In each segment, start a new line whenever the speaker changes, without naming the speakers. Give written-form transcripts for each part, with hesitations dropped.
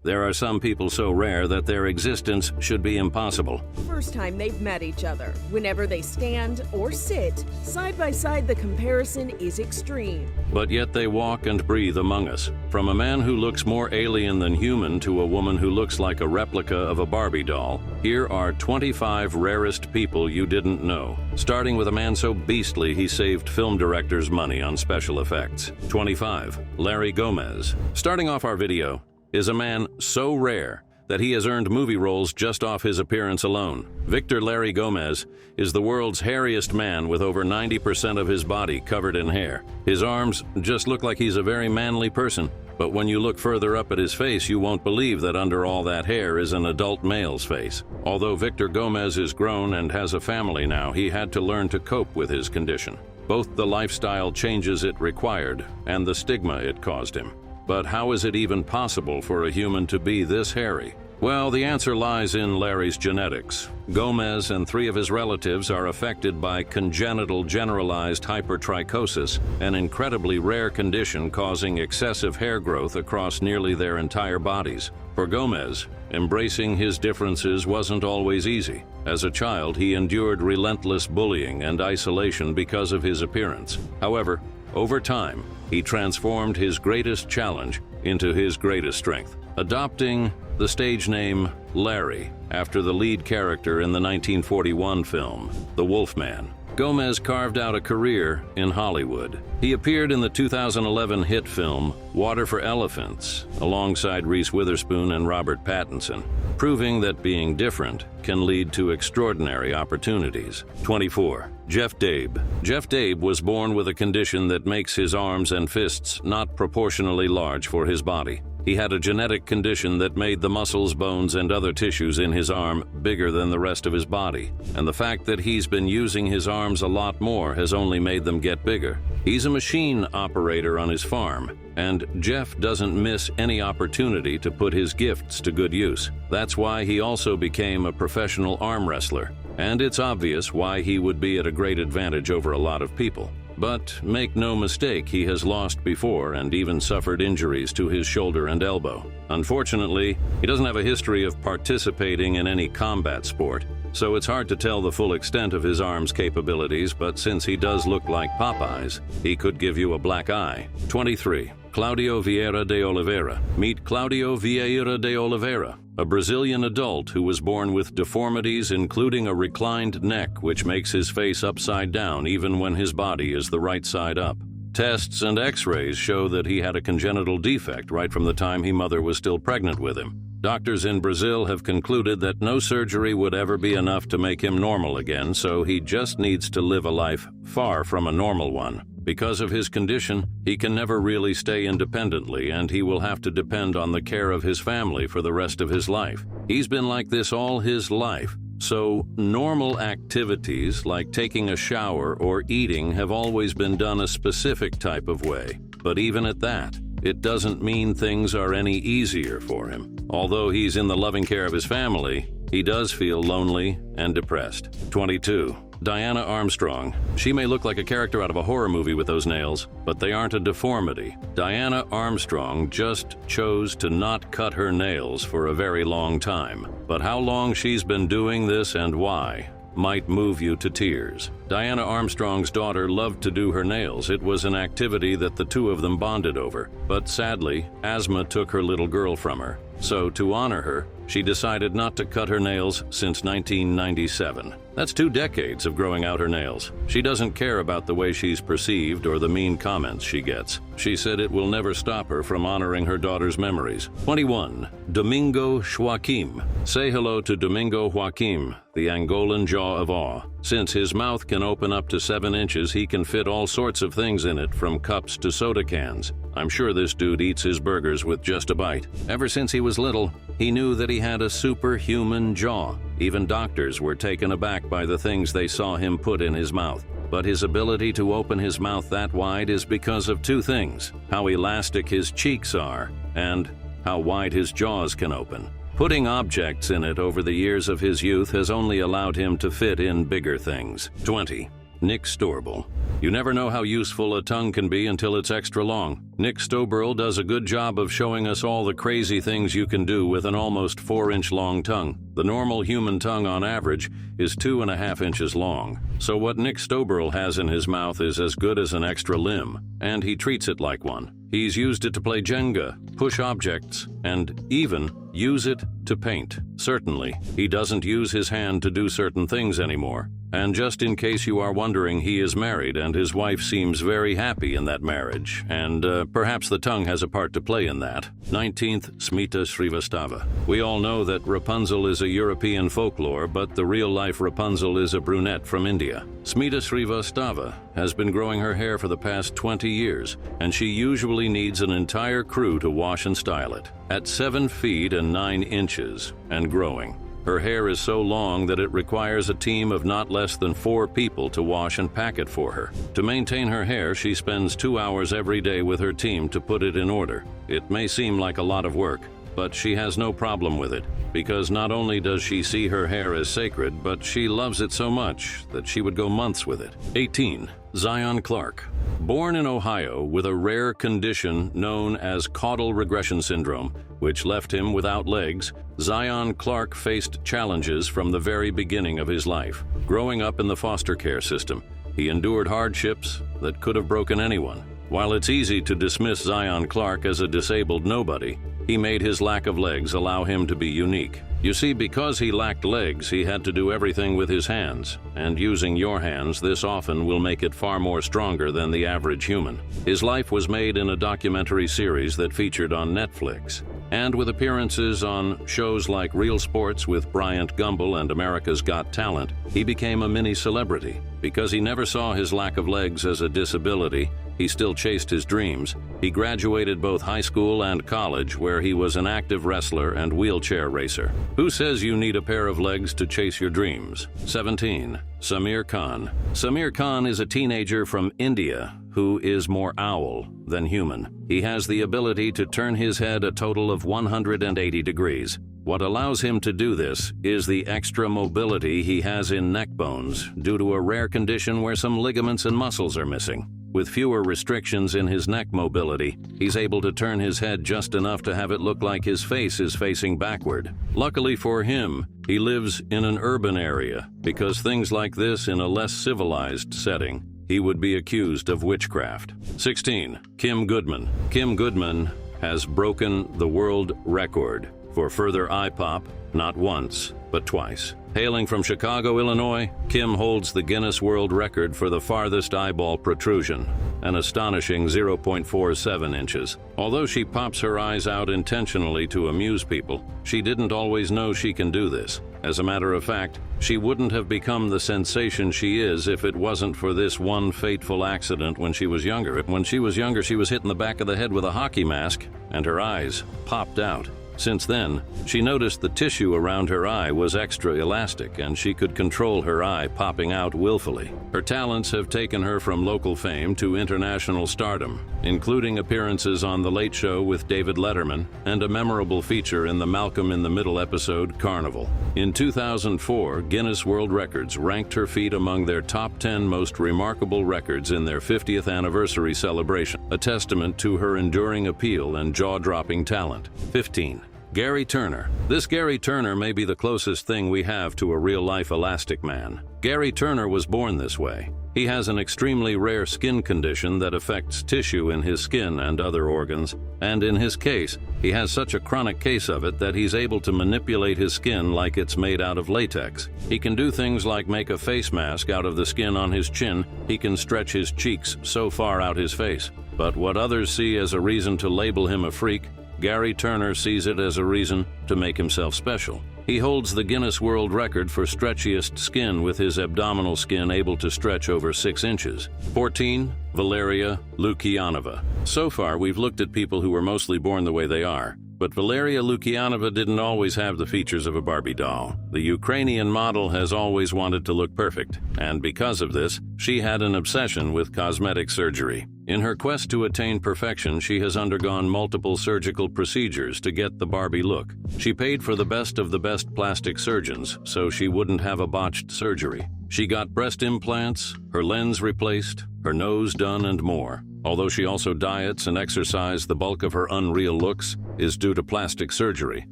There are some people so rare that their existence should be impossible.
First time they've met each other. Whenever they stand or sit, side by side the comparison is extreme.
But yet they walk and breathe among us. From a man who looks more alien than human to a woman who looks like a replica of a Barbie doll, here are 25 rarest people you didn't know. Starting with a man so beastly he saved film directors money on special effects. 25. Larry Gomez. Starting off our video is a man so rare that he has earned movie roles just off his appearance alone. Victor Larry Gomez is the world's hairiest man with over 90% of his body covered in hair. His arms just look like he's a very manly person, but when you look further up at his face, you won't believe that under all that hair is an adult male's face. Although Victor Gomez is grown and has a family now, he had to learn to cope with his condition, both the lifestyle changes it required and the stigma it caused him. But how is it even possible for a human to be this hairy? Well, the answer lies in Larry's genetics. Gomez and 3 of his relatives are affected by congenital generalized hypertrichosis, an incredibly rare condition causing excessive hair growth across nearly their entire bodies. For Gomez, embracing his differences wasn't always easy. As a child, he endured relentless bullying and isolation because of his appearance. However, over time, he transformed his greatest challenge into his greatest strength, adopting the stage name Larry after the lead character in the 1941 film, The Wolfman. Gomez carved out a career in Hollywood. He appeared in the 2011 hit film Water for Elephants alongside Reese Witherspoon and Robert Pattinson, proving that being different can lead to extraordinary opportunities. 24. Jeff Dabe. Jeff Dabe was born with a condition that makes his arms and fists not proportionally large for his body. He had a genetic condition that made the muscles, bones, and other tissues in his arm bigger than the rest of his body. And the fact that he's been using his arms a lot more has only made them get bigger. He's a machine operator on his farm, and Jeff doesn't miss any opportunity to put his gifts to good use. That's why he also became a professional arm wrestler. And it's obvious why he would be at a great advantage over a lot of people. But make no mistake, he has lost before and even suffered injuries to his shoulder and elbow. Unfortunately, he doesn't have a history of participating in any combat sport, so it's hard to tell the full extent of his arm's capabilities, but since he does look like Popeyes, he could give you a black eye. 23. Claudio Vieira de Oliveira. Meet Claudio Vieira de Oliveira, a Brazilian adult who was born with deformities including a reclined neck which makes his face upside down even when his body is the right side up. Tests and x-rays show that he had a congenital defect right from the time his mother was still pregnant with him. Doctors in Brazil have concluded that no surgery would ever be enough to make him normal again, so he just needs to live a life far from a normal one. Because of his condition, he can never really stay independently, and he will have to depend on the care of his family for the rest of his life. He's been like this all his life, so normal activities like taking a shower or eating have always been done a specific type of way. But even at that, it doesn't mean things are any easier for him. Although he's in the loving care of his family, he does feel lonely and depressed. 22. Diana Armstrong. She may look like a character out of a horror movie with those nails, but they aren't a deformity. Diana Armstrong just chose to not cut her nails for a very long time. But how long she's been doing this and why might move you to tears. Diana Armstrong's daughter loved to do her nails. It was an activity that the two of them bonded over. But sadly, asthma took her little girl from her. So to honor her, she decided not to cut her nails since 1997. That's 2 decades of growing out her nails. She doesn't care about the way she's perceived or the mean comments she gets. She said it will never stop her from honoring her daughter's memories. 21. Domingo Joaquim. Say hello to Domingo Joaquim, the Angolan jaw of awe. Since his mouth can open up to 7 inches, he can fit all sorts of things in it, from cups to soda cans. I'm sure this dude eats his burgers with just a bite. Ever since he was little, he knew that he had a superhuman jaw. Even doctors were taken aback by the things they saw him put in his mouth. But his ability to open his mouth that wide is because of 2 things: how elastic his cheeks are and how wide his jaws can open. Putting objects in it over the years of his youth has only allowed him to fit in bigger things. 20. Nick Storble. You never know how useful a tongue can be until it's extra long. Nick Stoberl does a good job of showing us all the crazy things you can do with an almost 4-inch long tongue. The normal human tongue on average is 2.5 inches long. So what Nick Stoberl has in his mouth is as good as an extra limb, and he treats it like one. He's used it to play Jenga, push objects, and even use it to paint. Certainly, he doesn't use his hand to do certain things anymore. And just in case you are wondering, he is married and his wife seems very happy in that marriage, and perhaps the tongue has a part to play in that. 19th, Smita Srivastava. We all know that Rapunzel is a European folklore, but the real-life Rapunzel is a brunette from India. Smita Srivastava has been growing her hair for the past 20 years, and she usually needs an entire crew to wash and style it. At 7 feet and 9 inches and growing, her hair is so long that it requires a team of not less than 4 people to wash and pack it for her. To maintain her hair, she spends 2 hours every day with her team to put it in order. It may seem like a lot of work, but she has no problem with it, because not only does she see her hair as sacred, but she loves it so much that she would go months with it. 18. Zion Clark. Born in Ohio with a rare condition known as caudal regression syndrome, which left him without legs, Zion Clark faced challenges from the very beginning of his life. Growing up in the foster care system, he endured hardships that could have broken anyone. While it's easy to dismiss Zion Clark as a disabled nobody, he made his lack of legs allow him to be unique. You see, because he lacked legs, he had to do everything with his hands, and using your hands this often will make it far more stronger than the average human. His life was made in a documentary series that featured on Netflix, and with appearances on shows like Real Sports with Bryant Gumbel and America's Got Talent, he became a mini celebrity. Because he never saw his lack of legs as a disability, he still chased his dreams. He graduated both high school and college, where he was an active wrestler and wheelchair racer. Who says you need a pair of legs to chase your dreams? 17. Samir Khan. Samir Khan is a teenager from India who is more owl than human. He has the ability to turn his head a total of 180 degrees. What allows him to do this is the extra mobility he has in neck bones due to a rare condition where some ligaments and muscles are missing. With fewer restrictions in his neck mobility, he's able to turn his head just enough to have it look like his face is facing backward. Luckily for him, he lives in an urban area, because things like this in a less civilized setting, he would be accused of witchcraft. 16. Kim Goodman. Kim Goodman has broken the world record for further eye pop, not once, but twice. Hailing from Chicago, Illinois, Kim holds the Guinness World Record for the farthest eyeball protrusion, an astonishing 0.47 inches. Although she pops her eyes out intentionally to amuse people, she didn't always know she can do this. As a matter of fact, she wouldn't have become the sensation she is if it wasn't for this one fateful accident when she was younger. When she was younger, she was hit in the back of the head with a hockey mask, and her eyes popped out. Since then, she noticed the tissue around her eye was extra elastic and she could control her eye popping out willfully. Her talents have taken her from local fame to international stardom, including appearances on The Late Show with David Letterman and a memorable feature in the Malcolm in the Middle episode Carnival. In 2004, Guinness World Records ranked her feat among their top 10 most remarkable records in their 50th anniversary celebration, a testament to her enduring appeal and jaw-dropping talent. 15. Gary Turner. This Gary Turner may be the closest thing we have to a real-life Elastic Man. Gary Turner was born this way. He has an extremely rare skin condition that affects tissue in his skin and other organs, and in his case, he has such a chronic case of it that he's able to manipulate his skin like it's made out of latex. He can do things like make a face mask out of the skin on his chin. He can stretch his cheeks so far out his face. But what others see as a reason to label him a freak, Gary Turner sees it as a reason to make himself special. He holds the Guinness World Record for stretchiest skin, with his abdominal skin able to stretch over 6 inches. 14. Valeria Lukianova. So far, we've looked at people who were mostly born the way they are. But Valeria Lukianova didn't always have the features of a Barbie doll. The Ukrainian model has always wanted to look perfect, and because of this, she had an obsession with cosmetic surgery. In her quest to attain perfection, she has undergone multiple surgical procedures to get the Barbie look. She paid for the best of the best plastic surgeons so she wouldn't have a botched surgery. She got breast implants, her lens replaced, her nose done, and more. Although she also diets and exercises, the bulk of her unreal looks is due to plastic surgery.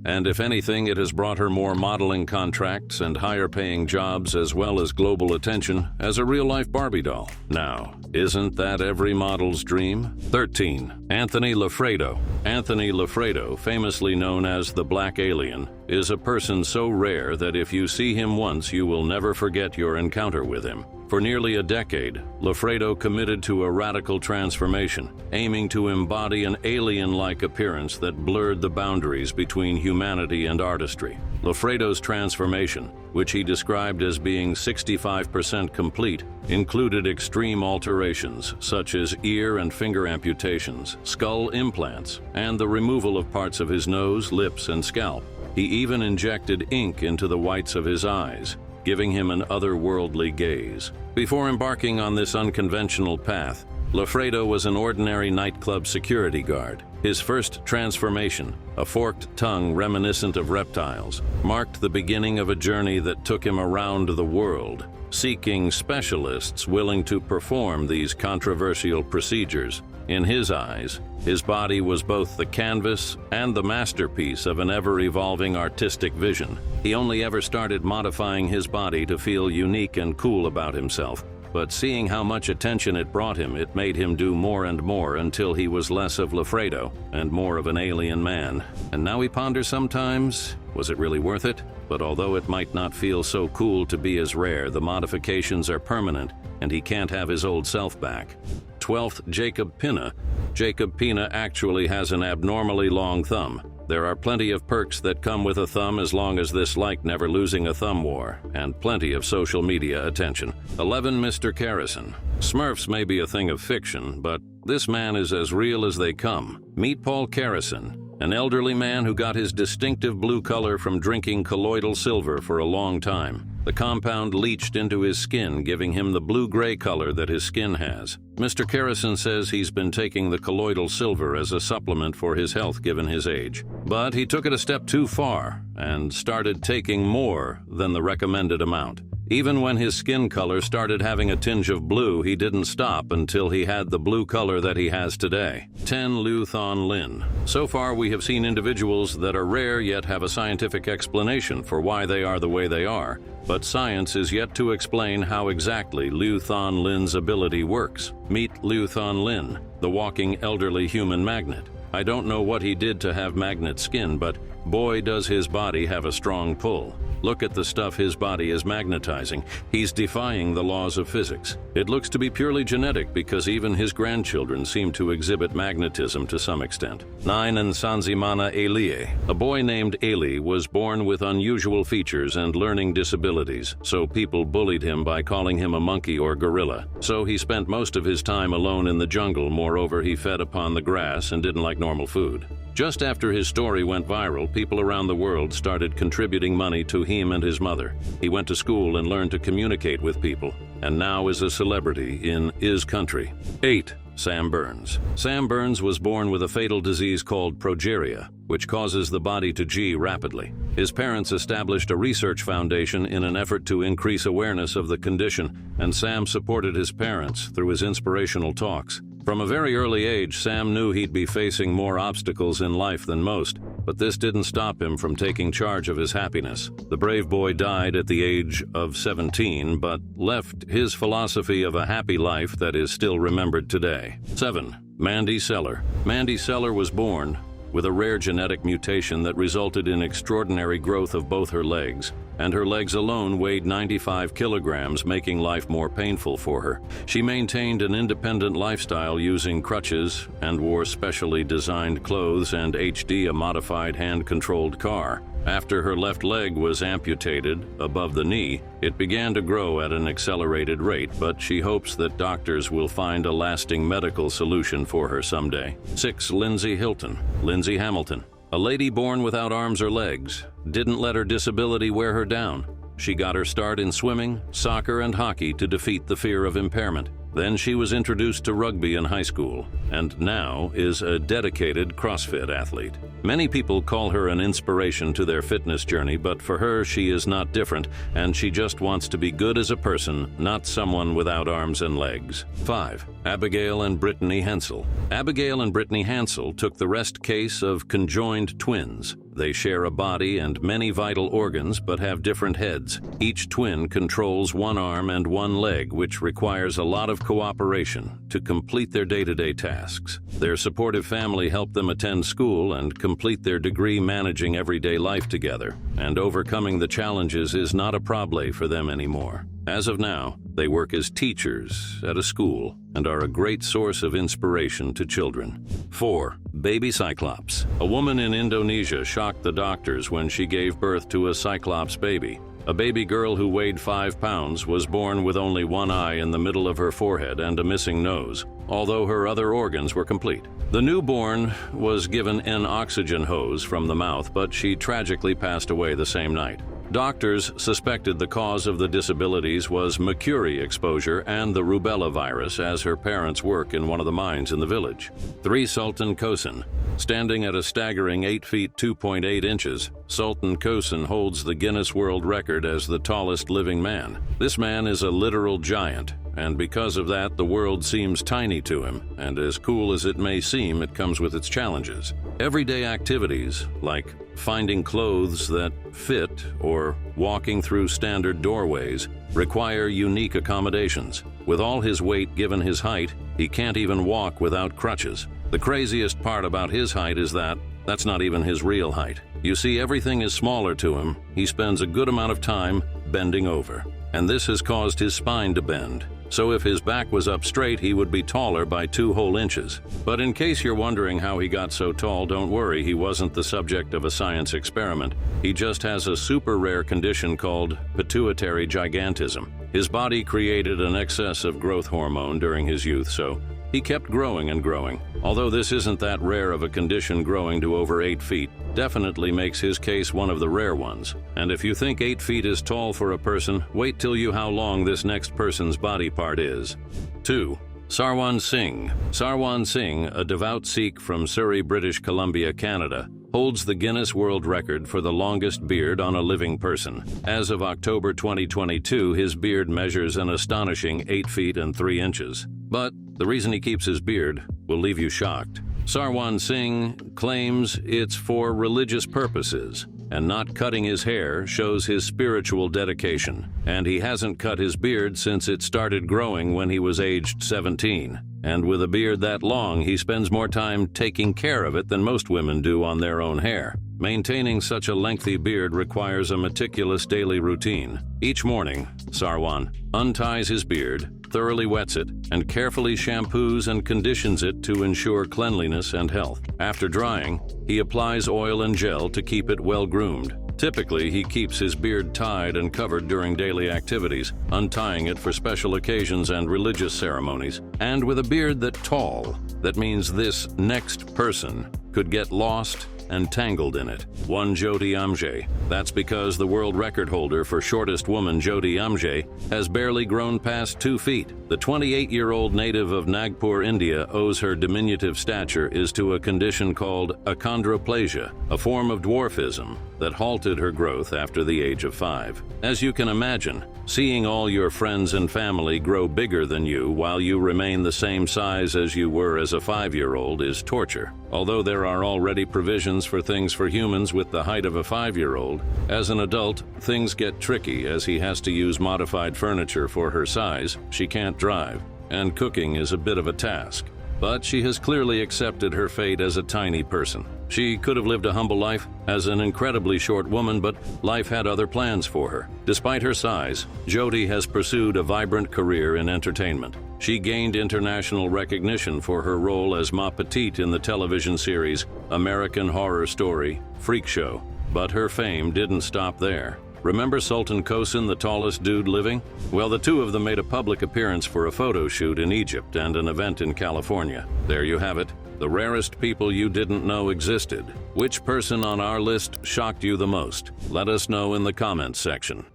And if anything, it has brought her more modeling contracts and higher-paying jobs as well as global attention as a real-life Barbie doll. Now, isn't that every model's dream? 13. Anthony Lafredo. Anthony Lafredo, famously known as the Black Alien, is a person so rare that if you see him once, you will never forget your encounter with him. For nearly a decade, Lafredo committed to a radical transformation, aiming to embody an alien-like appearance that blurred the boundaries between humanity and artistry. Lafredo's transformation, which he described as being 65% complete, included extreme alterations such as ear and finger amputations, skull implants, and the removal of parts of his nose, lips, and scalp. He even injected ink into the whites of his eyes, giving him an otherworldly gaze. Before embarking on this unconventional path, Lafredo was an ordinary nightclub security guard. His first transformation, a forked tongue reminiscent of reptiles, marked the beginning of a journey that took him around the world, seeking specialists willing to perform these controversial procedures. In his eyes, his body was both the canvas and the masterpiece of an ever-evolving artistic vision. He only ever started modifying his body to feel unique and cool about himself. But seeing how much attention it brought him, it made him do more and more until he was less of Lafredo and more of an alien man. And now he ponders sometimes, was it really worth it? But although it might not feel so cool to be as rare, the modifications are permanent and he can't have his old self back. 12th, Jacob Pina. Jacob Pina actually has an abnormally long thumb. There are plenty of perks that come with a thumb as long as this like never losing a thumb war, and plenty of social media attention. 11, Mr. Carrison. Smurfs may be a thing of fiction, but this man is as real as they come. Meet Paul Carrison, an elderly man who got his distinctive blue color from drinking colloidal silver for a long time. The compound leached into his skin, giving him the blue-gray color that his skin has. Mr. Carrison says he's been taking the colloidal silver as a supplement for his health given his age. But he took it a step too far and started taking more than the recommended amount. Even when his skin color started having a tinge of blue, he didn't stop until he had the blue color that he has today. 10, Liu Thon Lin. So far, we have seen individuals that are rare yet have a scientific explanation for why they are the way they are. But science is yet to explain how exactly Liu Thon Lin's ability works. Meet Liu Thon Lin, the walking elderly human magnet. I don't know what he did to have magnet skin, but boy does his body have a strong pull. Look at the stuff his body is magnetizing. He's defying the laws of physics. It looks to be purely genetic because even his grandchildren seem to exhibit magnetism to some extent. 9, Nsanzimana Elie. A boy named Elie was born with unusual features and learning disabilities, so people bullied him by calling him a monkey or gorilla. So he spent most of his time alone in the jungle. Moreover, he fed upon the grass and didn't like normal food. Just after his story went viral, people around the world started contributing money to him and his mother. He went to school and learned to communicate with people, and now is a celebrity in his country. 8, Sam Burns. Sam Burns was born with a fatal disease called progeria, which causes the body to G rapidly. His parents established a research foundation in an effort to increase awareness of the condition, and Sam supported his parents through his inspirational talks. From a very early age, Sam knew he'd be facing more obstacles in life than most, but this didn't stop him from taking charge of his happiness. The brave boy died at the age of 17, but left his philosophy of a happy life that is still remembered today. 7, Mandy Seller. Mandy Seller was born with a rare genetic mutation that resulted in extraordinary growth of both her legs, and her legs alone weighed 95 kilograms, making life more painful for her. She maintained an independent lifestyle using crutches and wore specially designed clothes and HD a modified hand-controlled car. After her left leg was amputated above the knee, it began to grow at an accelerated rate, but she hopes that doctors will find a lasting medical solution for her someday. 6, Lindsay Hamilton. A lady born without arms or legs didn't let her disability wear her down. She got her start in swimming, soccer, and hockey to defeat the fear of impairment. Then she was introduced to rugby in high school, and now is a dedicated CrossFit athlete. Many people call her an inspiration to their fitness journey, but for her, she is not different, and she just wants to be good as a person, not someone without arms and legs. 5. Abigail and Brittany Hensel. Abigail and Brittany Hensel took the Rarest case of conjoined twins. They share a body and many vital organs but have different heads. Each twin controls one arm and one leg, which requires a lot of cooperation to complete their day-to-day tasks. Their supportive family helped them attend school and complete their degree managing everyday life together, and overcoming the challenges is not a problem for them anymore. As of now, they work as teachers at a school and are a great source of inspiration to children. 4. Baby Cyclops. A woman in Indonesia shocked the doctors when she gave birth to a Cyclops baby. A baby girl who weighed 5 pounds was born with only one eye in the middle of her forehead and a missing nose, although her other organs were complete. The newborn was given an oxygen hose from the mouth, but she tragically passed away the same night. Doctors suspected the cause of the disabilities was mercury exposure and the rubella virus, as her parents work in one of the mines in the village. 3. Sultan Kosin. Standing at a staggering 8 feet 2.8 inches, Sultan Kosin holds the Guinness World Record as the tallest living man. This man is a literal giant, and because of that, the world seems tiny to him, and as cool as it may seem, it comes with its challenges. Everyday activities, like finding clothes that fit or walking through standard doorways, require unique accommodations. With all his weight given his height, he can't even walk without crutches. The craziest part about his height is that that's not even his real height. You see, everything is smaller to him. He spends a good amount of time bending over, and this has caused his spine to bend. So if his back was up straight, he would be taller by 2 whole inches. But in case you're wondering how he got so tall, don't worry, he wasn't the subject of a science experiment. He just has a super rare condition called pituitary gigantism. His body created an excess of growth hormone during his youth, so he kept growing and growing. Although this isn't that rare of a condition, growing to over 8 feet definitely makes his case one of the rare ones. And if you think 8 feet is tall for a person, wait till you how long this next person's body part is. 2. Sarwan Singh. Sarwan Singh, a devout Sikh from Surrey, British Columbia, Canada, holds the Guinness World Record for the longest beard on a living person. As of October 2022, his beard measures an astonishing 8 feet and 3 inches. But the reason he keeps his beard will leave you shocked. Sarwan Singh claims it's for religious purposes, and not cutting his hair shows his spiritual dedication. And he hasn't cut his beard since it started growing when he was aged 17. And with a beard that long, he spends more time taking care of it than most women do on their own hair. Maintaining such a lengthy beard requires a meticulous daily routine. Each morning, Sarwan unties his beard, thoroughly wets it, and carefully shampoos and conditions it to ensure cleanliness and health. After drying, he applies oil and gel to keep it well groomed. Typically, he keeps his beard tied and covered during daily activities, untying it for special occasions and religious ceremonies. And with a beard that tall, that means this next person could get lost and tangled in it. 1. Jyoti Amje. That's because the world record holder for shortest woman, Jyoti Amje, has barely grown past 2 feet. The 28-year-old native of Nagpur, India, owes her diminutive stature is to a condition called achondroplasia, a form of dwarfism that halted her growth after the age of 5. As you can imagine, seeing all your friends and family grow bigger than you while you remain the same size as you were as a 5-year-old is torture. Although there are already provisions for things for humans with the height of a 5-year-old, as an adult, things get tricky as he has to use modified furniture for her size, she can't drive, and cooking is a bit of a task. But she has clearly accepted her fate as a tiny person. She could have lived a humble life as an incredibly short woman, but life had other plans for her. Despite her size, Jyoti has pursued a vibrant career in entertainment. She gained international recognition for her role as Ma Petite in the television series American Horror Story Freak Show. But her fame didn't stop there. Remember Sultan Kosin, the tallest dude living? Well, the two of them made a public appearance for a photo shoot in Egypt and an event in California. There you have it, the rarest people you didn't know existed. Which person on our list shocked you the most? Let us know in the comments section.